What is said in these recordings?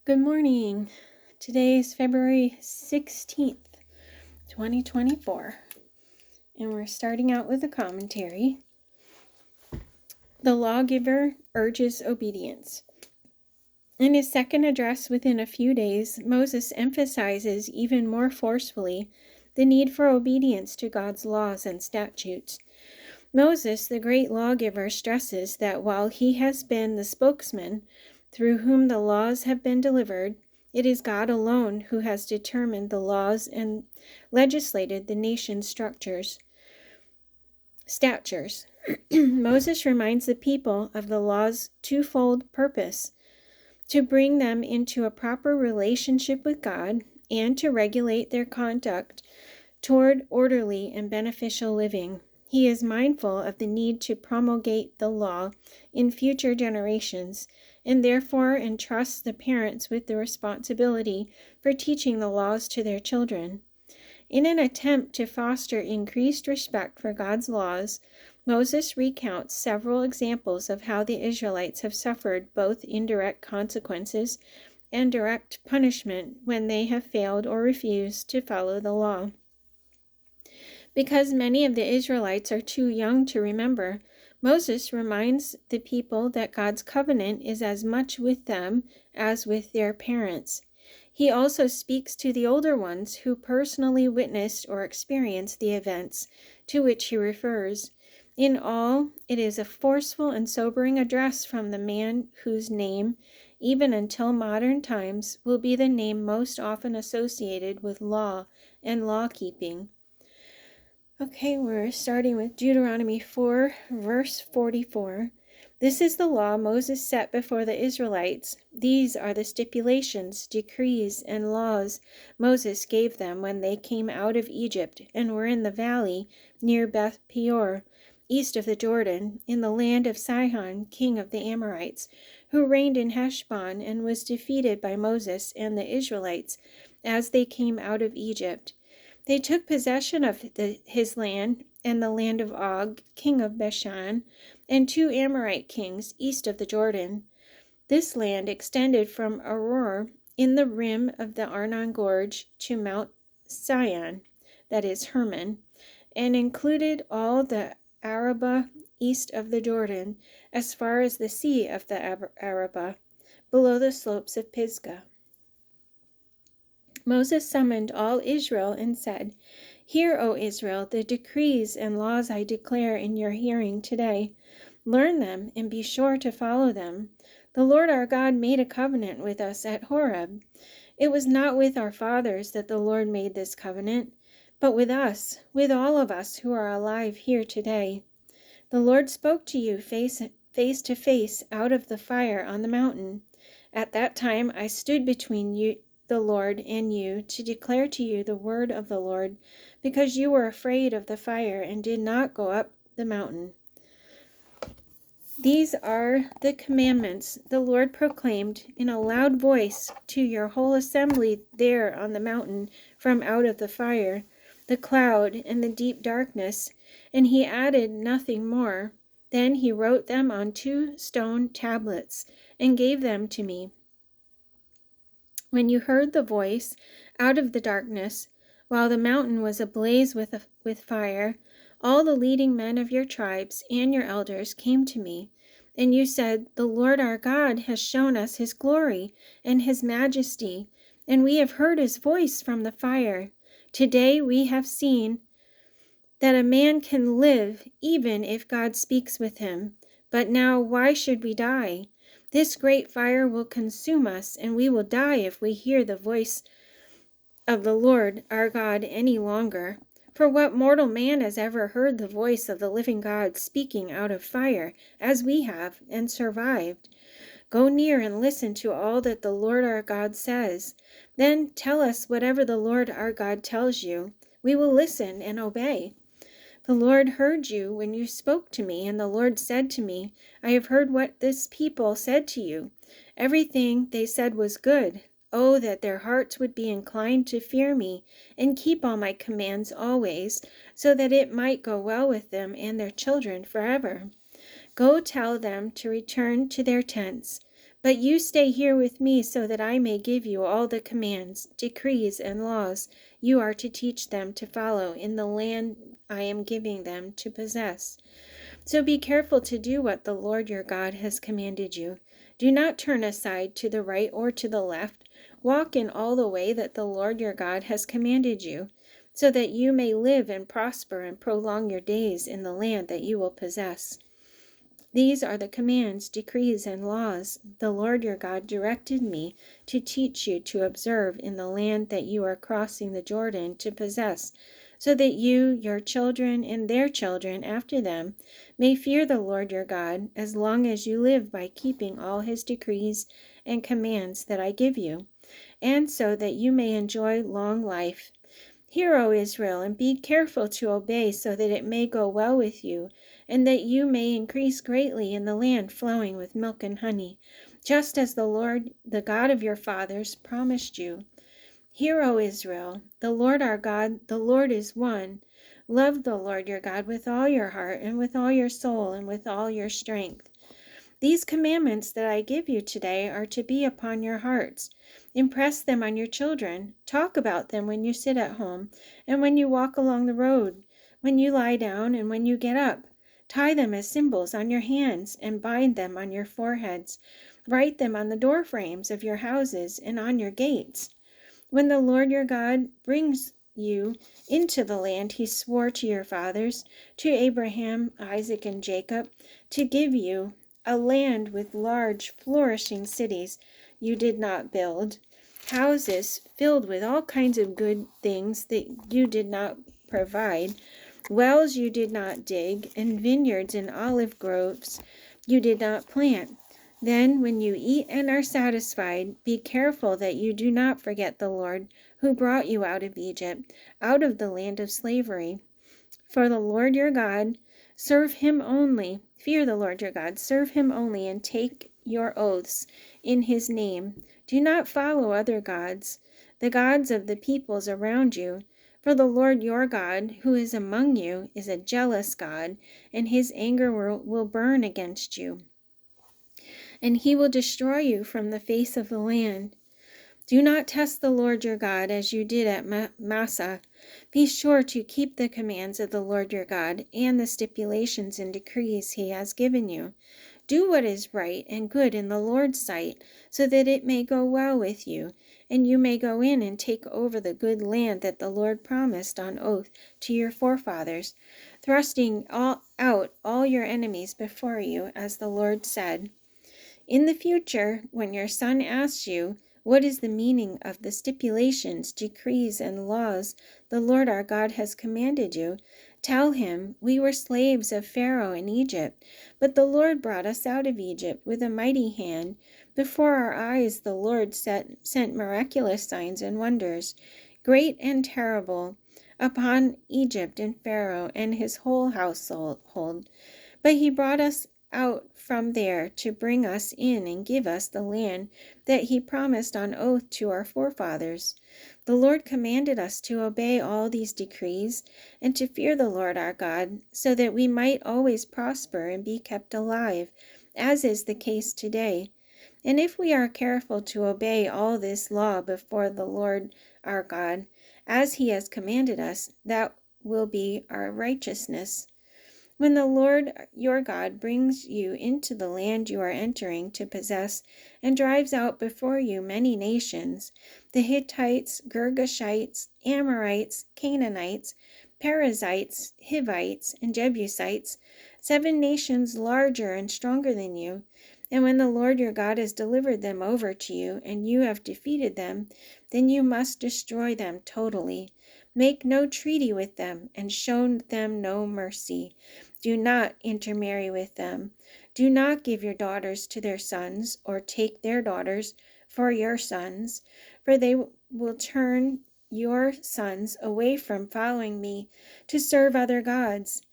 Good morning. Today is February 16th, 2024, and we're starting out with a commentary. The lawgiver urges obedience. In his second address within a few days, Moses emphasizes even more forcefully the need for obedience to God's laws and statutes. Moses, the great lawgiver, stresses that while he has been the spokesman through whom the laws have been delivered, it is God alone who has determined the laws and legislated the nation's statures. Moses reminds the people of the law's twofold purpose: to bring them into a proper relationship with God and to regulate their conduct toward orderly and beneficial living. He is mindful of the need to promulgate the law in future generations, and therefore entrusts the parents with the responsibility for teaching the laws to their children. In an attempt to foster increased respect for God's laws, Moses recounts several examples of how the Israelites have suffered both indirect consequences and direct punishment when they have failed or refused to follow the law. Because many of the Israelites are too young to remember, Moses reminds the people that God's covenant is as much with them as with their parents. He also speaks to the older ones who personally witnessed or experienced the events to which he refers. In all, it is a forceful and sobering address from the man whose name, even until modern times, will be the name most often associated with law and law-keeping. Okay, we're starting with Deuteronomy 4, verse 44. This is the law Moses set before the Israelites. These are the stipulations, decrees, and laws Moses gave them when they came out of Egypt and were in the valley near Beth Peor, east of the Jordan, in the land of Sihon, king of the Amorites, who reigned in Heshbon and was defeated by Moses and the Israelites as they came out of Egypt. They took possession of his land and the land of Og, king of Bashan, and 2 Amorite kings east of the Jordan. This land extended from Aroer in the rim of the Arnon Gorge to Mount Sion, that is Hermon, and included all the Arabah east of the Jordan, as far as the sea of the Arabah, below the slopes of Pisgah. Moses summoned all Israel and said, "Hear, O Israel, the decrees and laws I declare in your hearing today. Learn them and be sure to follow them. The Lord our God made a covenant with us at Horeb. It was not with our fathers that the Lord made this covenant, but with us, with all of us who are alive here today. The Lord spoke to you face to face out of the fire on the mountain. At that time I stood between you, the Lord, and you, to declare to you the word of the Lord, because you were afraid of the fire and did not go up the mountain." These are the commandments the Lord proclaimed in a loud voice to your whole assembly there on the mountain from out of the fire, the cloud, and the deep darkness, and he added nothing more. Then he wrote them on 2 stone tablets and gave them to me. When you heard the voice out of the darkness, while the mountain was ablaze with fire, all the leading men of your tribes and your elders came to me, and you said, "The Lord our God has shown us his glory and his majesty, and we have heard his voice from the fire. Today we have seen that a man can live even if God speaks with him. But now why should we die? This great fire will consume us, and we will die if we hear the voice of the Lord our God any longer. For what mortal man has ever heard the voice of the living God speaking out of fire, as we have, and survived? Go near and listen to all that the Lord our God says. Then tell us whatever the Lord our God tells you. We will listen and obey." The Lord heard you when you spoke to me, and the Lord said to me, "I have heard what this people said to you. Everything they said was good. Oh, that their hearts would be inclined to fear me and keep all my commands always, so that it might go well with them and their children forever. Go tell them to return to their tents. But you stay here with me so that I may give you all the commands, decrees, and laws you are to teach them to follow in the land I am giving them to possess. So be careful to do what the Lord your God has commanded you. Do not turn aside to the right or to the left. Walk in all the way that the Lord your God has commanded you, so that you may live and prosper and prolong your days in the land that you will possess. These are the commands, decrees, and laws the Lord your God directed me to teach you to observe in the land that you are crossing the Jordan to possess, so that you, your children, and their children after them may fear the Lord your God as long as you live by keeping all his decrees and commands that I give you, and so that you may enjoy long life. Hear, O Israel, and be careful to obey, so that it may go well with you, and that you may increase greatly in the land flowing with milk and honey, just as the Lord, the God of your fathers, promised you. Hear, O Israel, the Lord our God, the Lord is one. Love the Lord your God with all your heart, and with all your soul, and with all your strength. These commandments that I give you today are to be upon your hearts. Impress them on your children. Talk about them when you sit at home and when you walk along the road, when you lie down and when you get up. Tie them as symbols on your hands and bind them on your foreheads. Write them on the door frames of your houses and on your gates. When the Lord your God brings you into the land he swore to your fathers, to Abraham, Isaac, and Jacob, to give you, a land with large, flourishing cities you did not build, houses filled with all kinds of good things that you did not provide, wells you did not dig, and vineyards and olive groves you did not plant. Then, when you eat and are satisfied, be careful that you do not forget the Lord who brought you out of Egypt, out of the land of slavery. For the Lord your God, serve him only. Fear the Lord your God, serve him only, and take your oaths in his name. Do not follow other gods, the gods of the peoples around you. For the Lord your God, who is among you, is a jealous God, and his anger will burn against you, and he will destroy you from the face of the land. Do not test the Lord your God as you did at Massah. Be sure to keep the commands of the Lord your God and the stipulations and decrees he has given you. Do what is right and good in the Lord's sight, so that it may go well with you, and you may go in and take over the good land that the Lord promised on oath to your forefathers, thrusting out all your enemies before you, as the Lord said. In the future, when your son asks you, what is the meaning of the stipulations, decrees, and laws the Lord our God has commanded you, tell him, we were slaves of Pharaoh in Egypt, but the Lord brought us out of Egypt with a mighty hand. Before our eyes the Lord sent miraculous signs and wonders, great and terrible, upon Egypt and Pharaoh and his whole household. But he brought us out from there to bring us in and give us the land that he promised on oath to our forefathers. The Lord commanded us to obey all these decrees and to fear the Lord our God, so that we might always prosper and be kept alive, as is the case today. And if we are careful to obey all this law before the Lord our God, as he has commanded us, that will be our righteousness. When the Lord your God brings you into the land you are entering to possess, and drives out before you many nations, the Hittites, Girgashites, Amorites, Canaanites, Perizzites, Hivites, and Jebusites, 7 nations larger and stronger than you, and when the Lord your God has delivered them over to you, and you have defeated them, then you must destroy them totally. Make no treaty with them, and show them no mercy. Do not intermarry with them. Do not give your daughters to their sons, or take their daughters for your sons, for they will turn your sons away from following me to serve other gods.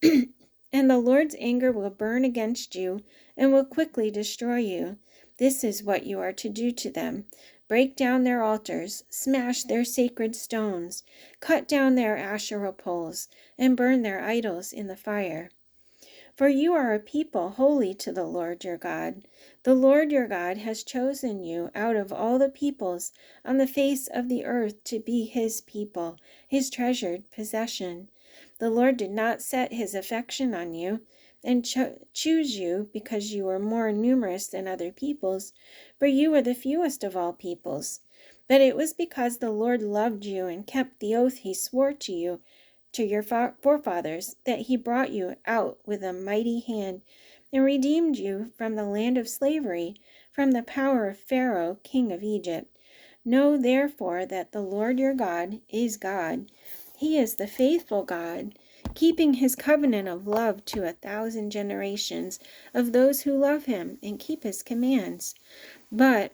And the Lord's anger will burn against you and will quickly destroy you. This is what you are to do to them. Break down their altars, smash their sacred stones, cut down their Asherah poles, and burn their idols in the fire. For you are a people holy to the Lord your God. The Lord your God has chosen you out of all the peoples on the face of the earth to be his people, his treasured possession. The Lord did not set his affection on you and choose you because you were more numerous than other peoples, for you were the fewest of all peoples. But it was because the Lord loved you and kept the oath he swore to you, to your forefathers, that he brought you out with a mighty hand and redeemed you from the land of slavery, from the power of Pharaoh, king of Egypt. Know therefore that the Lord your God is God. He is the faithful God, keeping his covenant of love to 1,000 generations of those who love him and keep his commands. But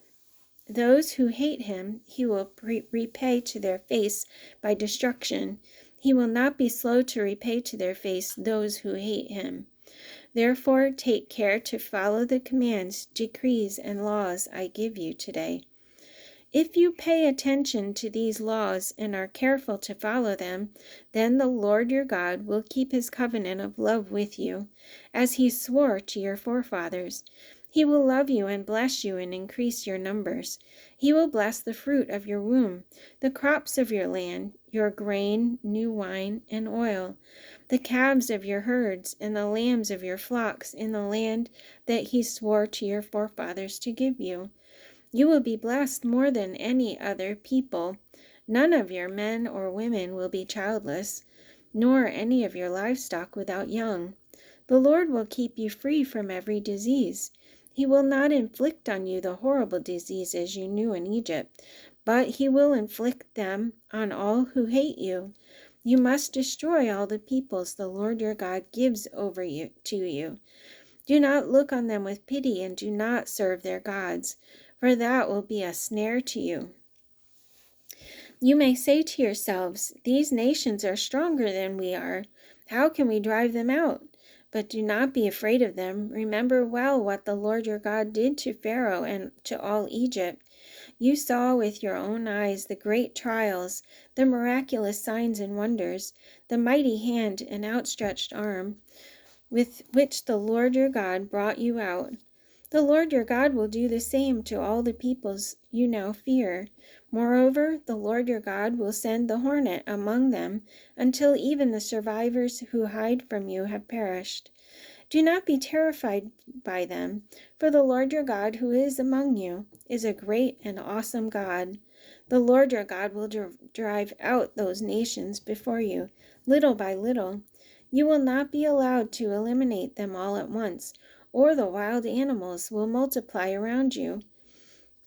those who hate him he will repay to their face by destruction. He will not be slow to repay to their face those who hate him. Therefore take care to follow the commands, decrees, and laws I give you today. If you pay attention to these laws and are careful to follow them, then the Lord your God will keep his covenant of love with you, as he swore to your forefathers. He will love you and bless you and increase your numbers. He will bless the fruit of your womb, the crops of your land, your grain, new wine, and oil, the calves of your herds, and the lambs of your flocks in the land that he swore to your forefathers to give you. You will be blessed more than any other people. None of your men or women will be childless, nor any of your livestock without young. The Lord will keep you free from every disease. He will not inflict on you the horrible diseases you knew in Egypt, but he will inflict them on all who hate you. You must destroy all the peoples the Lord your God gives over you to you. Do not look on them with pity and do not serve their gods, for that will be a snare to you. You may say to yourselves, these nations are stronger than we are. How can we drive them out? But do not be afraid of them. Remember well what the Lord your God did to Pharaoh and to all Egypt. You saw with your own eyes the great trials, the miraculous signs and wonders, the mighty hand and outstretched arm, with which the Lord your God brought you out. The Lord your God will do the same to all the peoples you now fear. Moreover, the Lord your God will send the hornet among them until even the survivors who hide from you have perished. Do not be terrified by them, for the Lord your God who is among you is a great and awesome God. The Lord your God will drive out those nations before you, little by little. You will not be allowed to eliminate them all at once, or the wild animals will multiply around you.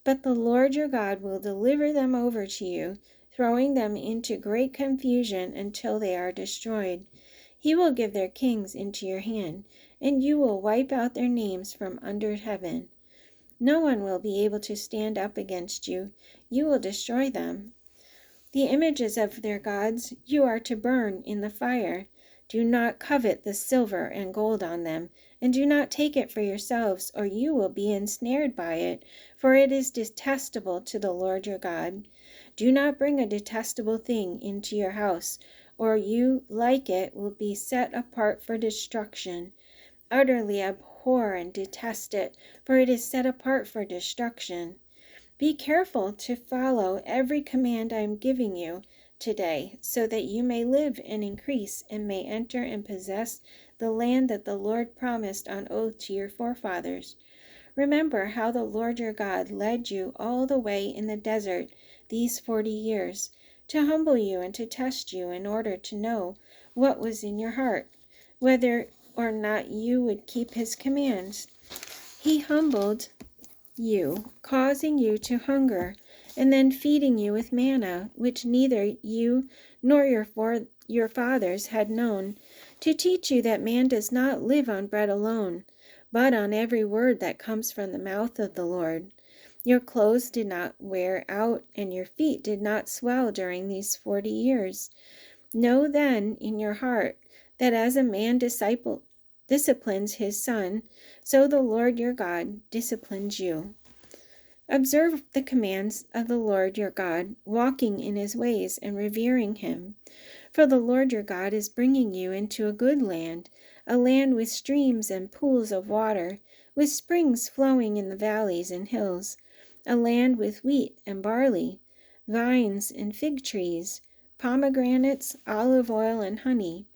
But the Lord your God will deliver them over to you, throwing them into great confusion until they are destroyed. He will give their kings into your hand, and you will wipe out their names from under heaven. No one will be able to stand up against you. You will destroy them. The images of their gods you are to burn in the fire. Do not covet the silver and gold on them, and do not take it for yourselves, or you will be ensnared by it, for it is detestable to the Lord your God. Do not bring a detestable thing into your house, or you, like it, will be set apart for destruction. Utterly abhor and detest it, for it is set apart for destruction. Be careful to follow every command I am giving you today, so that you may live and increase and may enter and possess the land that the Lord promised on oath to your forefathers. Remember how the Lord your God led you all the way in the desert these 40 years, to humble you and to test you in order to know what was in your heart, whether or not you would keep his commands. He humbled you, causing you to hunger, and then feeding you with manna, which neither you nor your fathers had known, to teach you that man does not live on bread alone, but on every word that comes from the mouth of the Lord. Your clothes did not wear out, and your feet did not swell during these 40 years. Know then in your heart that as a man disciplines his son, so the Lord your God disciplines you. Observe the commands of the Lord your God, walking in his ways and revering him. For the Lord your God is bringing you into a good land, a land with streams and pools of water, with springs flowing in the valleys and hills, a land with wheat and barley, vines and fig trees, pomegranates, olive oil, and honey,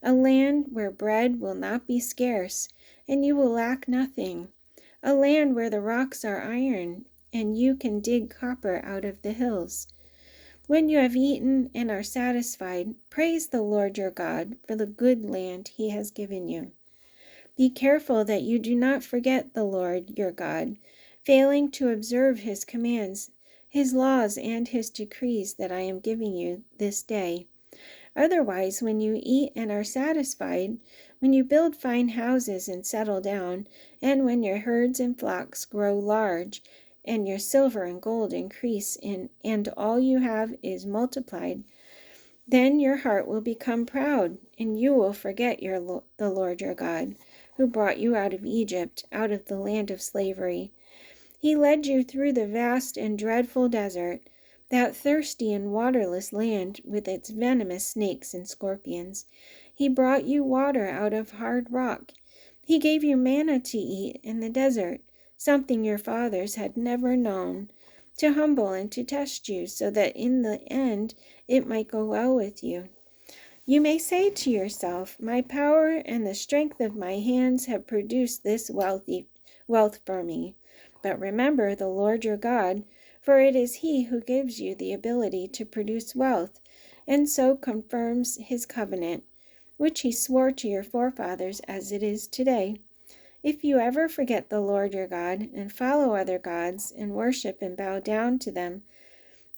a land where bread will not be scarce, and you will lack nothing, a land where the rocks are iron, and you can dig copper out of the hills. When you have eaten and are satisfied, praise the Lord your God for the good land he has given you. Be careful that you do not forget the Lord your God, failing to observe his commands, his laws, and his decrees that I am giving you this day. Otherwise, when you eat and are satisfied, when you build fine houses and settle down, and when your herds and flocks grow large, and your silver and gold increase, and all you have is multiplied, then your heart will become proud, and you will forget the Lord your God, who brought you out of Egypt, out of the land of slavery. He led you through the vast and dreadful desert, that thirsty and waterless land with its venomous snakes and scorpions. He brought you water out of hard rock. He gave you manna to eat in the desert, something your fathers had never known, to humble and to test you, so that in the end it might go well with you. You may say to yourself, my power and the strength of my hands have produced this wealth for me. But remember the Lord your God, for it is he who gives you the ability to produce wealth, and so confirms his covenant, which he swore to your forefathers as it is today. If you ever forget the Lord your God, and follow other gods, and worship and bow down to them,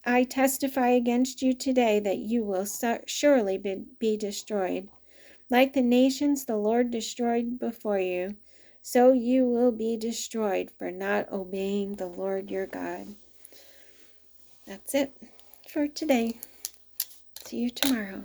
I testify against you today that you will surely be destroyed. Like the nations the Lord destroyed before you, so you will be destroyed for not obeying the Lord your God. That's it for today. See you tomorrow.